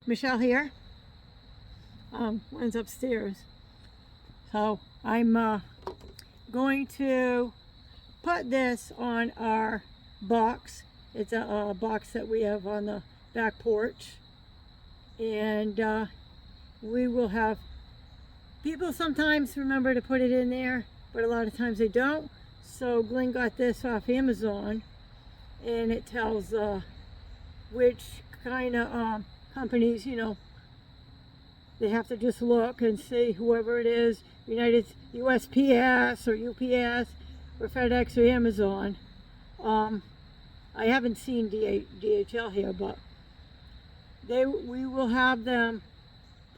Michelle here. One's upstairs. So I'm going to put this on our box. It's a box that we have on the back porch. And we will have people sometimes remember to put it in there, but a lot of times they don't. So Glenn got this off Amazon, and it tells which kind of companies, you know, they have to just look and see whoever it is, USPS or UPS or FedEx or Amazon. I haven't seen DHL here, but we will have them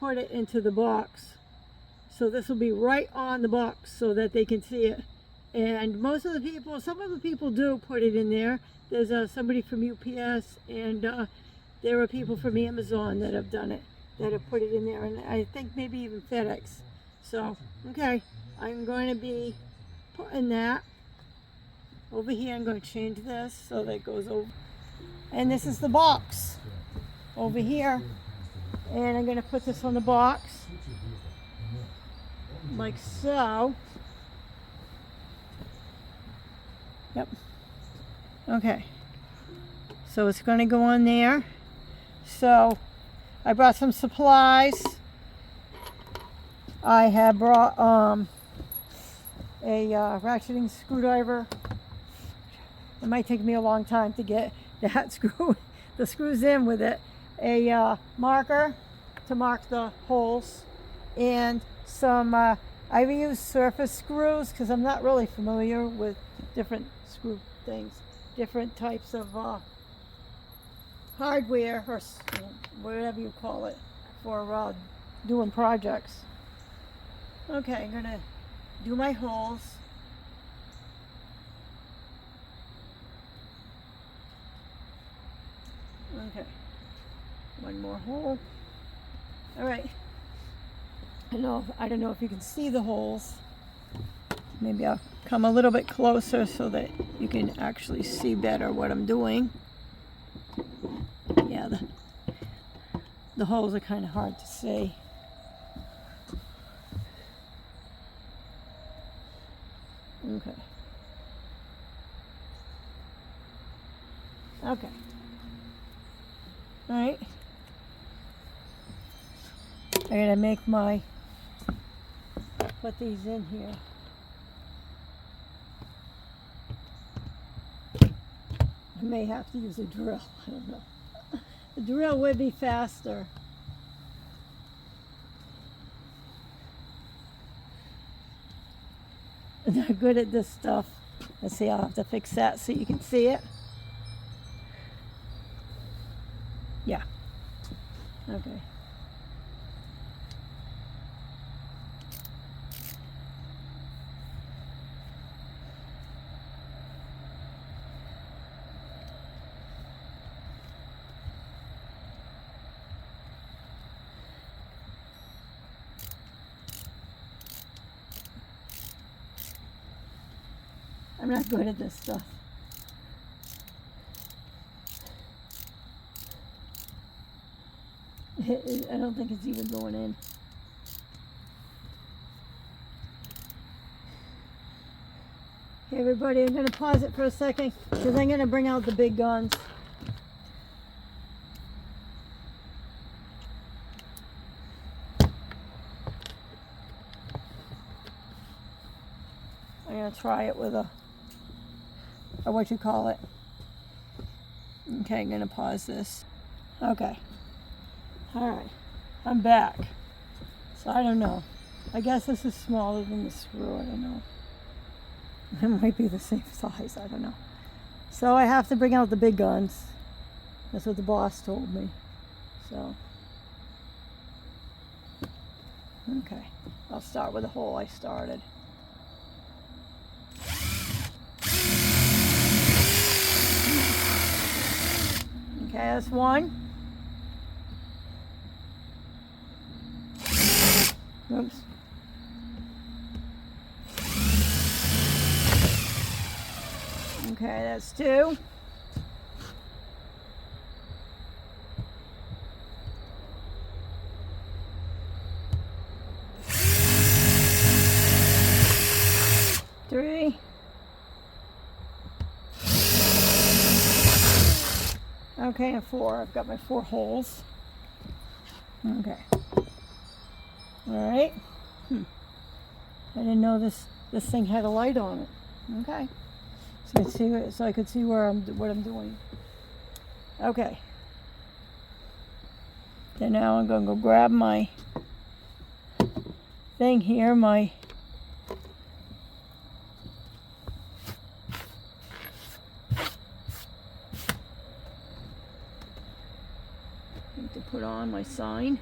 put it into the box. So this will be right on the box so that they can see it. And most of the people, some of the people do put it in there. There's somebody from UPS, and there are people from Amazon that have done it, that have put it in there, and I think maybe even FedEx. So, okay, I'm going to be putting that over here. I'm going to change this so that it goes over. And this is the box over here. And I'm going to put this on the box, like so. Yep. Okay. So it's going to go on there. So I brought some supplies. I have brought a ratcheting screwdriver. It might take me a long time to get that the screws in with it. A marker to mark the holes, and some I use surface screws because I'm not really familiar with different screw things, different types of hardware, or whatever you call it, for doing projects. Okay, I'm gonna do my holes. Okay, one more hole. All right. I don't know if you can see the holes. Maybe I'll come a little bit closer so that you can actually see better what I'm doing. Yeah, the holes are kind of hard to see. Okay. Okay. All right. I'm gonna make put these in here. I may have to use a drill, I don't know. The drill would be faster. I'm not good at this stuff. Let's see, I'll have to fix that so you can see it. Yeah. Okay. I'm not good at this stuff. I don't think it's even going in. Hey everybody, I'm going to pause it for a second because I'm going to bring out the big guns. I'm going to try it with what you call it. Okay, I'm going to pause this. Okay. All right, I'm back. So I don't know. I guess this is smaller than the screw. I don't know. It might be the same size. I don't know. So I have to bring out the big guns. That's what the boss told me. So, okay. I'll start with the hole I started. Okay, that's one. Oops. Okay, that's two. Okay, and 4. I've got my 4 holes. Okay. All right. I didn't know this thing had a light on it. Okay. So I could see what I'm doing. Okay. So now I'm going to go grab my thing here, my to put on my sign.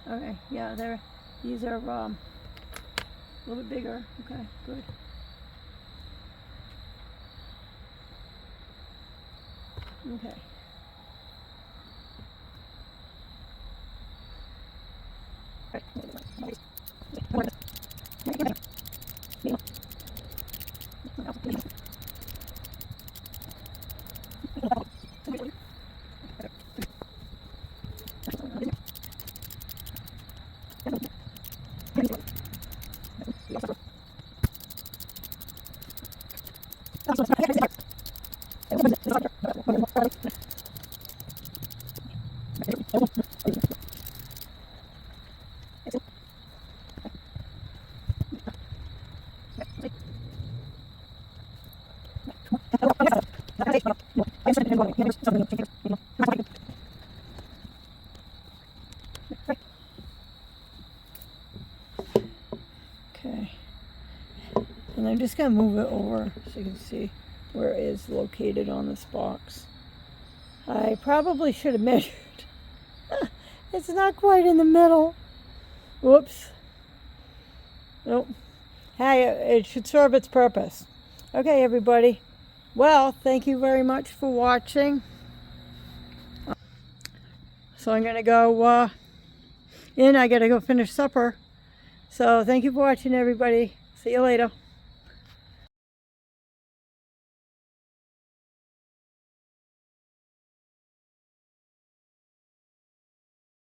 Okay, yeah, these are a little bit bigger. Okay, good. Okay. Okay, and I'm just going to move it over so you can see where it is located on this box. I probably should have measured. It's not quite in the middle. Whoops. Nope. Hey, it should serve its purpose. Okay, everybody. Well, thank you very much for watching. So I'm going to go in. I got to go finish supper. So thank you for watching, everybody. See you later.